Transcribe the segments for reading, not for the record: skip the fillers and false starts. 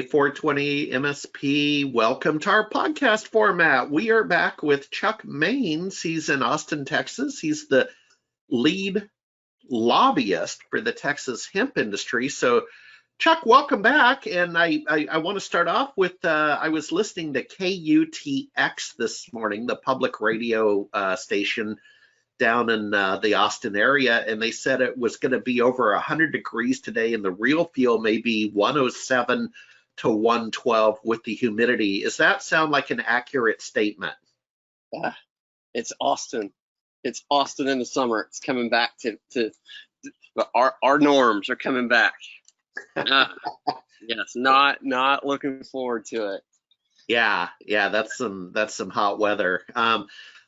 Hey, 420 MSP, welcome to our podcast format. We are back with Chuck Maines. He's in Austin, Texas. He's the lead lobbyist for the Texas hemp industry. So, Chuck, welcome back. And I want to start off with I was listening to KUTX this morning, the public radio station down in the Austin area, and they said it was going to be over 100 degrees today, and the real feel may be 107 to 112 with the humidity. Does that sound like an accurate statement? It's Austin. It's Austin in the summer. It's coming back to our norms are coming back. Yes, not looking forward to it. Yeah, that's some hot weather.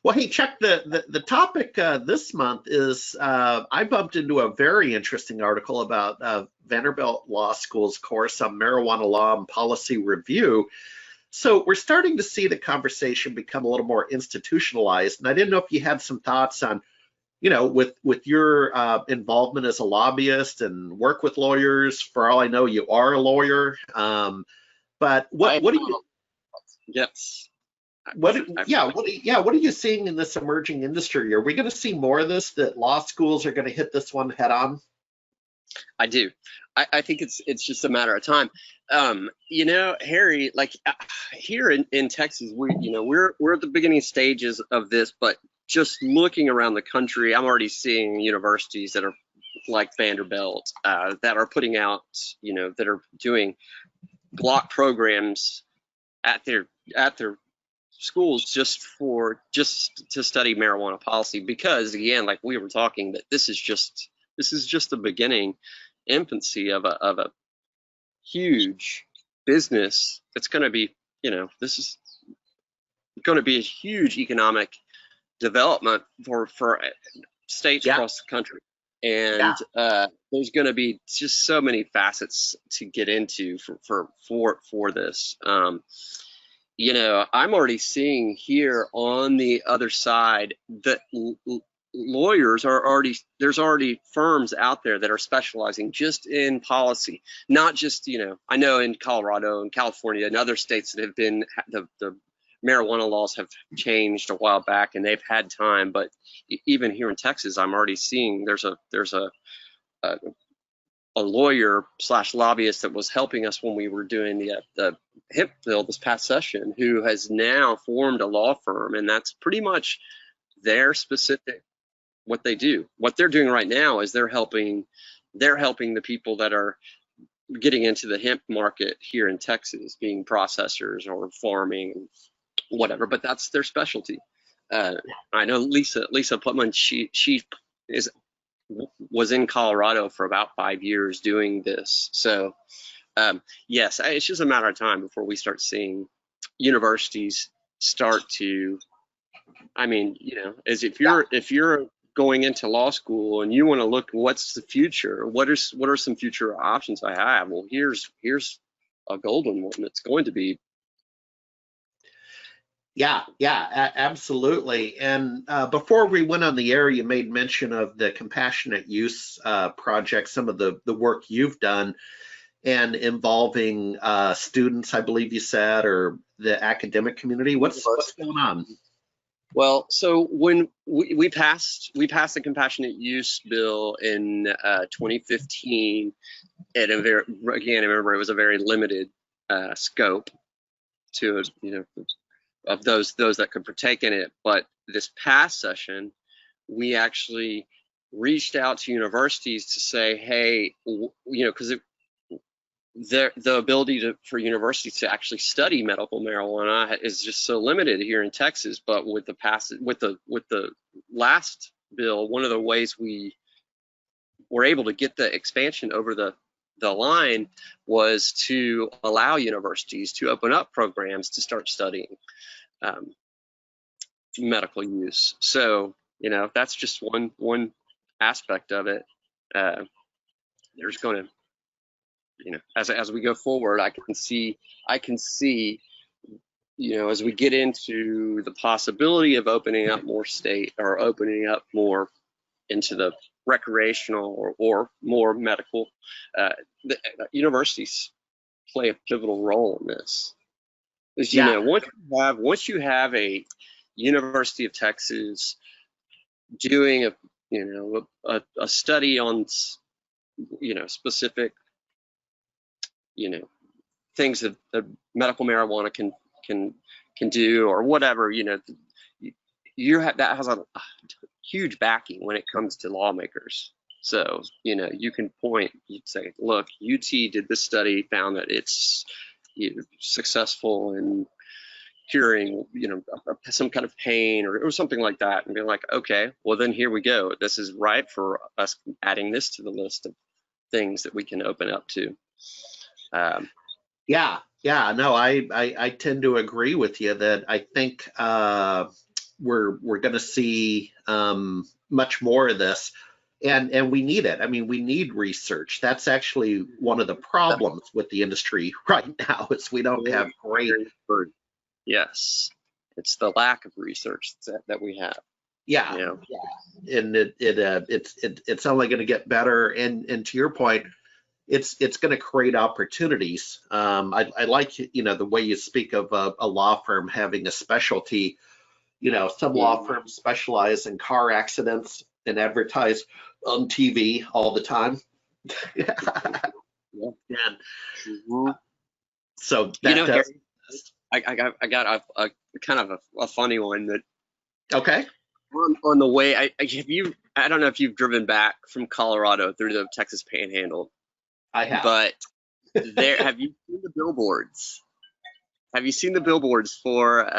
Well, hey, Chuck, the topic this month is I bumped into a very interesting article about Vanderbilt Law School's course on marijuana law and policy review. So we're starting to see the conversation become a little more institutionalized, and I didn't know if you had some thoughts on, with your involvement as a lobbyist and work with lawyers. For all I know, you are a lawyer. But what do you? Yes. What are you seeing in this emerging industry? Are we going to see more of this, that law schools are going to hit this one head on? I do. I think it's just a matter of time. Harry, like here in Texas, we're at the beginning stages of this, but just looking around the country, I'm already seeing universities that are like Vanderbilt that are putting out, that are doing block programs at their schools just to study marijuana policy, because again, like we were talking, that this is just the beginning, infancy of a huge business that's going to be, this is going to be a huge economic development for states across the country. And there's going to be just so many facets to get into for this. I'm already seeing here on the other side that lawyers there's already firms out there that are specializing just in policy, not just, I know in Colorado and California and other states that have been, the marijuana laws have changed a while back and they've had time, but even here in Texas, I'm already seeing there's a lawyer / lobbyist that was helping us when we were doing the hemp bill this past session, who has now formed a law firm, and that's pretty much their specific what they do. What they're doing right now is they're helping the people that are getting into the hemp market here in Texas, being processors or farming, whatever. But that's their specialty. I know Lisa Putman. She was in Colorado for about 5 years doing this. So yes, it's just a matter of time before we start seeing universities start to, as if you're going into law school and you want to look what's the future, what are some future options I have? Well, here's a golden one that's going to be. Yeah, absolutely. And before we went on the air, you made mention of the compassionate use project, some of the work you've done, and involving students, I believe you said, or the academic community. What's going on? Well, so when we passed the compassionate use bill in 2015, and I remember it was a very limited scope to, of those that could partake in it. But this past session, we actually reached out to universities to say, hey, because the ability for universities to actually study medical marijuana is just so limited here in Texas. But with the last bill, one of the ways we were able to get the expansion over the line was to allow universities to open up programs to start studying medical use. So that's just one aspect of it. There's going to, as we go forward, I can see, as we get into the possibility of opening up more state, or opening up more into the recreational or more medical, the universities play a pivotal role in this. Because, Yeah. once you have a University of Texas doing a study on, specific, things that medical marijuana can do, or whatever, that has a huge backing when it comes to lawmakers. So, you can you'd say, look, UT did this study, found that it's successful in curing, some kind of pain or something like that, and be like, okay, well then here we go. This is right for us adding this to the list of things that we can open up to. Yeah, no, I tend to agree with you that I think we're going to see much more of this, and we need it. I mean, we need research. That's actually one of the problems with the industry right now, is we don't have great. Yes, it's the lack of research that we have. Yeah, and it's only going to get better. And to your point, it's going to create opportunities. I like the way you speak of a law firm having a specialty. Some law firms specialize in car accidents and advertise on TV all the time. And so that does. I got a kind of a funny one that. Okay. On the way, I don't know if you've driven back from Colorado through the Texas Panhandle. I have. But have you seen the billboards? Have you seen the billboards for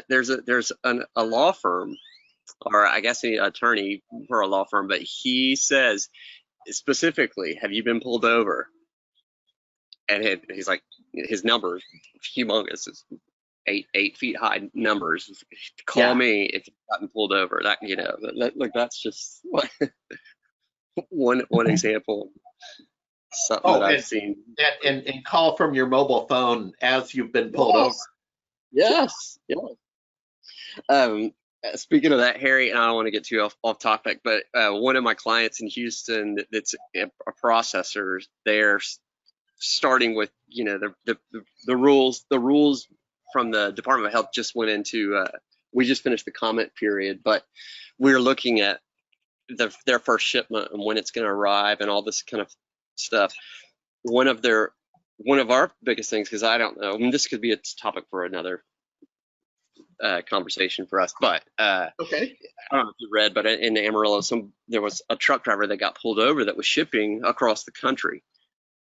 there's a law firm, or I guess an attorney for a law firm, but he says specifically, have you been pulled over? And he's like, his number is humongous. It's 8 feet high numbers. Call me if you've gotten pulled over. That's just one example. Something that I've seen. And call from your mobile phone as you've been pulled over. Yes. Speaking of that, Harry, and I don't want to get too off topic, but one of my clients in Houston that's a processor, they're starting with, the rules from the Department of Health just went into, we just finished the comment period, but we're looking at their first shipment and when it's going to arrive and all this kind of stuff. One of our biggest things, because I don't know, this could be a topic for another conversation for us, but okay. I don't know if you read, but in Amarillo, there was a truck driver that got pulled over that was shipping across the country.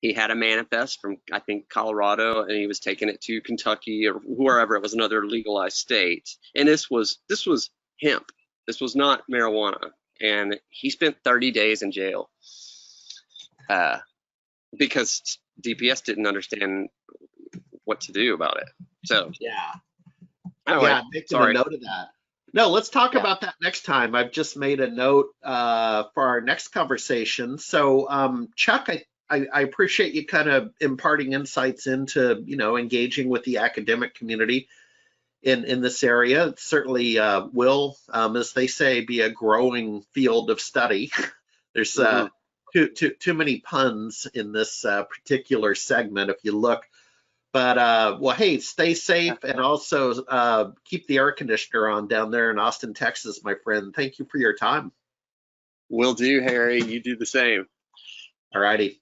He had a manifest from, I think, Colorado, and he was taking it to Kentucky or wherever. It was another legalized state, and this was hemp. This was not marijuana, and he spent 30 days in jail because DPS didn't understand what to do about it. So anyway, making a note of that. No, let's talk about that next time. I've just made a note for our next conversation. So, Chuck, I appreciate you kind of imparting insights into, engaging with the academic community in this area. It certainly will, as they say, be a growing field of study. There's too many puns in this particular segment if you look. But well, hey, stay safe, and also keep the air conditioner on down there in Austin, Texas, my friend. Thank you for your time. Will do, Harry. You do the same. All righty.